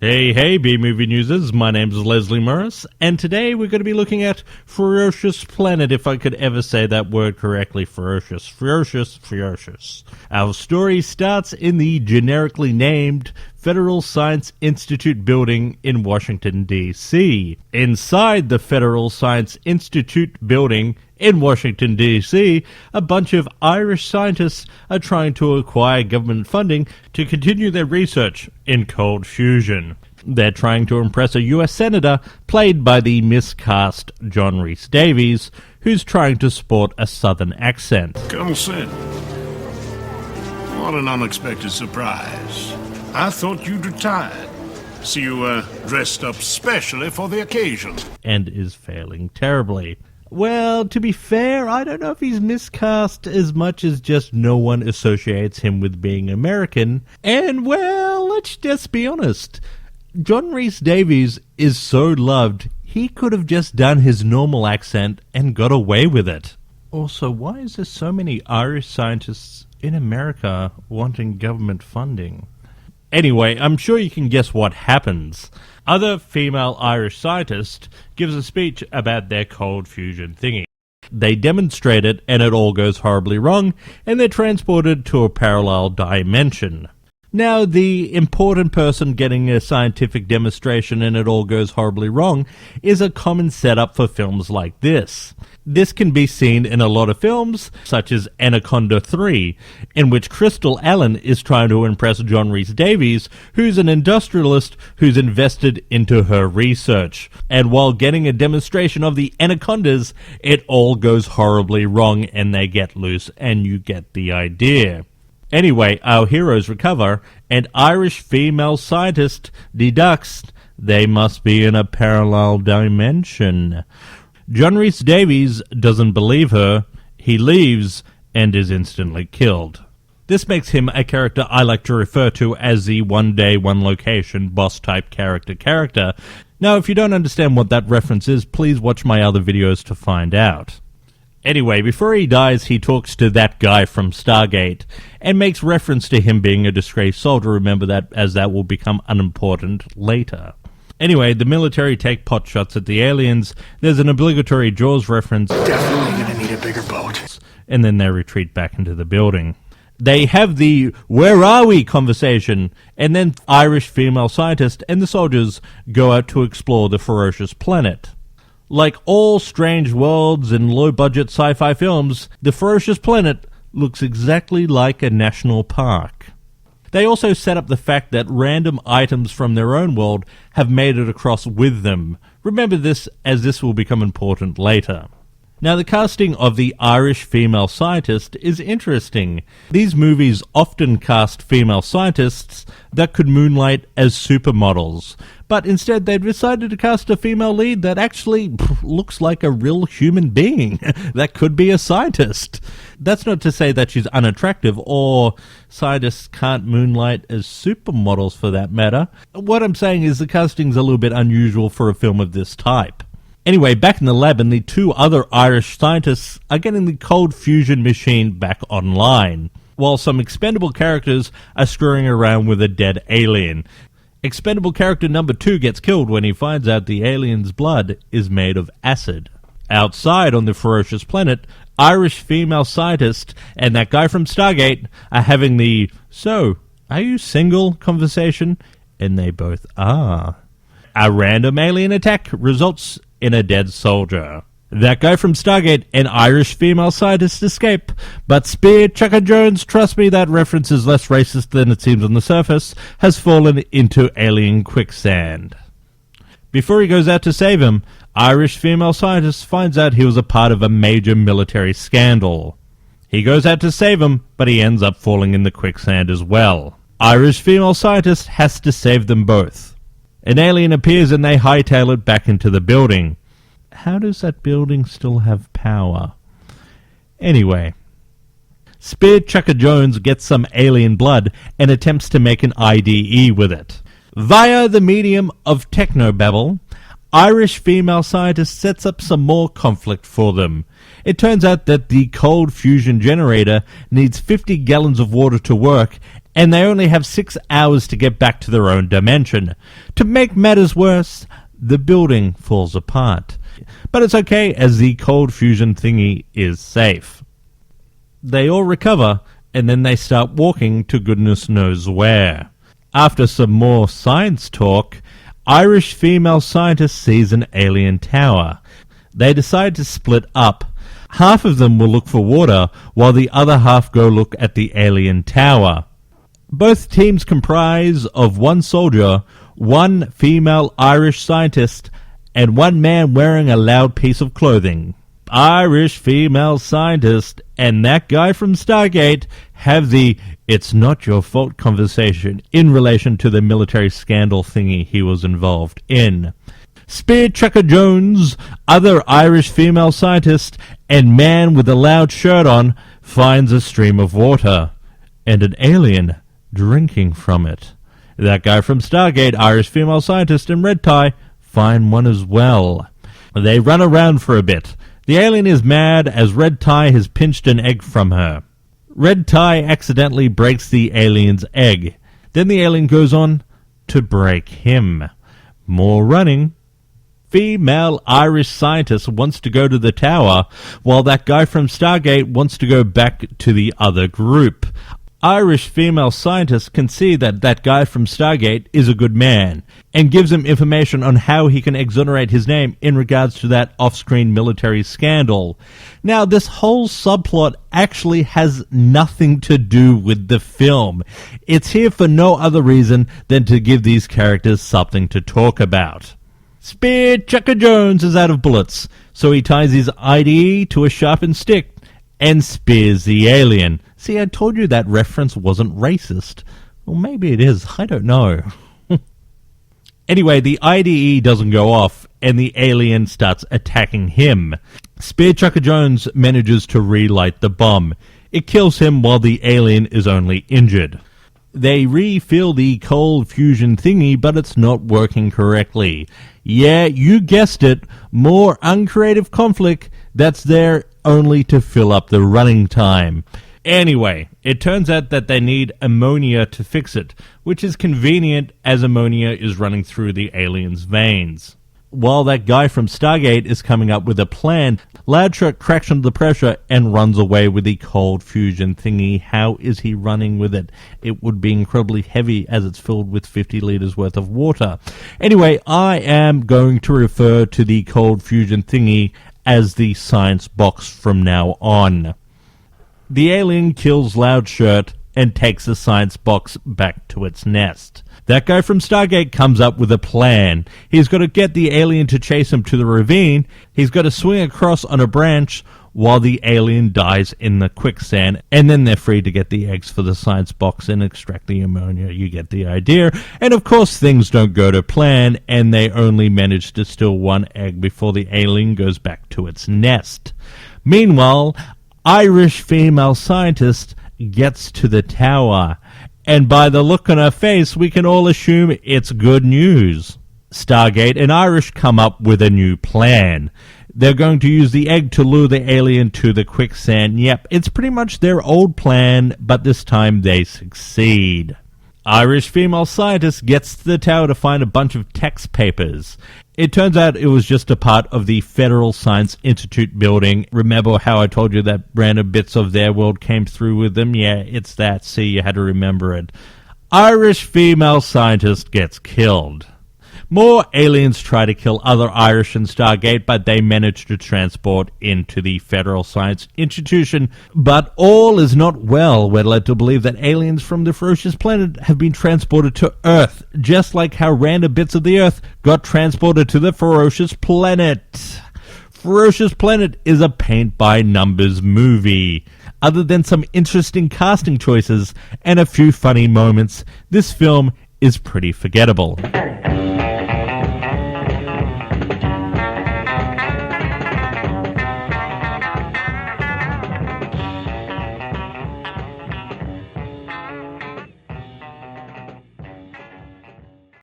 Hey, B-Movie Newsers, my name's Leslie Morris, and today we're going to be looking at Ferocious Planet, if I could ever say that word correctly, ferocious. Our story starts in the generically named Federal Science Institute building in Washington, D.C. Inside the Federal Science Institute building in Washington, D.C., a bunch of Irish scientists are trying to acquire government funding to continue their research in cold fusion. They're trying to impress a U.S. Senator, played by the miscast John Rhys Davies, who's trying to sport a southern accent. Come sit. What an unexpected surprise. I thought you'd retired. See you dressed up specially for the occasion. And is failing terribly. Well, to be fair, I don't know if he's miscast as much as just no one associates him with being American. And, well, let's just be honest. John Rhys Davies is so loved, he could have just done his normal accent and got away with it. Also, why is there so many Irish scientists in America wanting government funding? Anyway, I'm sure you can guess what happens. Other female Irish scientist gives a speech about their cold fusion thingy. They demonstrate it, and it all goes horribly wrong, and they're transported to a parallel dimension. Now, the important person getting a scientific demonstration and it all goes horribly wrong is a common setup for films like this. This can be seen in a lot of films, such as Anaconda 3, in which Crystal Allen is trying to impress John Rhys Davies, who's an industrialist who's invested into her research. And while getting a demonstration of the anacondas, it all goes horribly wrong and they get loose, and you get the idea. Anyway, our heroes recover, and Irish female scientist deducts they must be in a parallel dimension. John Rhys Davies doesn't believe her, he leaves, and is instantly killed. This makes him a character I like to refer to as the one day, one location, boss-type character. Now, if you don't understand what that reference is, please watch my other videos to find out. Anyway, before he dies, he talks to that guy from Stargate and makes reference to him being a disgraced soldier. Remember that, as that will become unimportant later. Anyway, the military take pot shots at the aliens. There's an obligatory Jaws reference. Definitely gonna need a bigger boat. And then they retreat back into the building. They have the "where are we" conversation, and then Irish female scientist and the soldiers go out to explore the ferocious planet. Like all strange worlds and low-budget sci-fi films, the ferocious planet looks exactly like a national park. They also set up the fact that random items from their own world have made it across with them. Remember this, as this will become important later. Now, the casting of the Irish female scientist is interesting. These movies often cast female scientists that could moonlight as supermodels, but instead they've decided to cast a female lead that actually looks like a real human being that could be a scientist. That's not to say that she's unattractive, or scientists can't moonlight as supermodels for that matter. What I'm saying is the casting's a little bit unusual for a film of this type. Anyway, back in the lab, and the two other Irish scientists are getting the cold fusion machine back online, while some expendable characters are screwing around with a dead alien. Expendable character number 2 gets killed when he finds out the alien's blood is made of acid. Outside on the ferocious planet, Irish female scientist and that guy from Stargate are having the "so, are you single" conversation, and they both are. A random alien attack results in a dead soldier. That guy from Stargate and Irish female scientist escape, but Spear Chucker Jones, trust me, that reference is less racist than it seems on the surface, has fallen into alien quicksand. Before he goes out to save him, Irish female scientist finds out he was a part of a major military scandal. He goes out to save him, but he ends up falling in the quicksand as well. Irish female scientist has to save them both. An alien appears and they hightail it back into the building. How does that building still have power? Anyway, Spear Chucker Jones gets some alien blood and attempts to make an IDE with it. Via the medium of technobabble, Irish female scientist sets up some more conflict for them. It turns out that the cold fusion generator needs 50 gallons of water to work, and they only have 6 hours to get back to their own dimension. To make matters worse, the building falls apart. But it's okay, as the cold fusion thingy is safe. They all recover, and then they start walking to goodness knows where. After some more science talk, Irish female scientist sees an alien tower. They decide to split up. Half of them will look for water, while the other half go look at the alien tower. Both teams comprise of one soldier, one female Irish scientist, and one man wearing a loud piece of clothing. Irish female scientist and that guy from Stargate have the "it's not your fault" conversation in relation to the military scandal thingy he was involved in. Spear Chucker Jones, other Irish female scientist, and man with a loud shirt on finds a stream of water and an alien drinking from it. That guy from Stargate, Irish female scientist, and Red Tie find one as well. They run around for a bit. The alien is mad as Red Tie has pinched an egg from her. Red Tie accidentally breaks the alien's egg. Then the alien goes on to break him. More running. Female Irish scientist wants to go to the tower, while that guy from Stargate wants to go back to the other group. Irish female scientist can see that that guy from Stargate is a good man, and gives him information on how he can exonerate his name in regards to that off-screen military scandal. Now, this whole subplot actually has nothing to do with the film. It's here for no other reason than to give these characters something to talk about. Spear Chucker Jones is out of bullets, so he ties his IDE to a sharpened stick and spears the alien. See, I told you that reference wasn't racist. Well, maybe it is. I don't know. Anyway, the IDE doesn't go off, and the alien starts attacking him. Spear Chucker Jones manages to relight the bomb. It kills him while the alien is only injured. They refill the cold fusion thingy, but it's not working correctly. Yeah, you guessed it. More uncreative conflict that's there only to fill up the running time. Anyway, it turns out that they need ammonia to fix it, which is convenient as ammonia is running through the alien's veins. While that guy from Stargate is coming up with a plan, Loudshot cracks under the pressure and runs away with the cold fusion thingy. How is he running with it? It would be incredibly heavy as it's filled with 50 litres worth of water. Anyway, I am going to refer to the cold fusion thingy as the science box from now on. The alien kills Loudshirt and takes the science box back to its nest. That guy from Stargate comes up with a plan. He's got to get the alien to chase him to the ravine. He's got to swing across on a branch while the alien dies in the quicksand, and then they're free to get the eggs for the science box and extract the ammonia. You get the idea. And of course things don't go to plan, and they only manage to steal one egg before the alien goes back to its nest. Meanwhile, Irish female scientist gets to the tower, and by the look on her face, we can all assume it's good news. Stargate and Irish come up with a new plan. They're going to use the egg to lure the alien to the quicksand. Yep, it's pretty much their old plan, but this time they succeed. Irish female scientist gets to the tower to find a bunch of text papers. It turns out it was just a part of the Federal Science Institute building. Remember how I told you that random bits of their world came through with them? Yeah, it's that. See, you had to remember it. Irish female scientist gets killed. More aliens try to kill other Irish in Stargate, but they manage to transport into the Federal Science Institution. But all is not well. We're led to believe that aliens from the Ferocious Planet have been transported to Earth, just like how random bits of the Earth got transported to the Ferocious Planet. Ferocious Planet is a paint-by-numbers movie. Other than some interesting casting choices and a few funny moments, this film is pretty forgettable.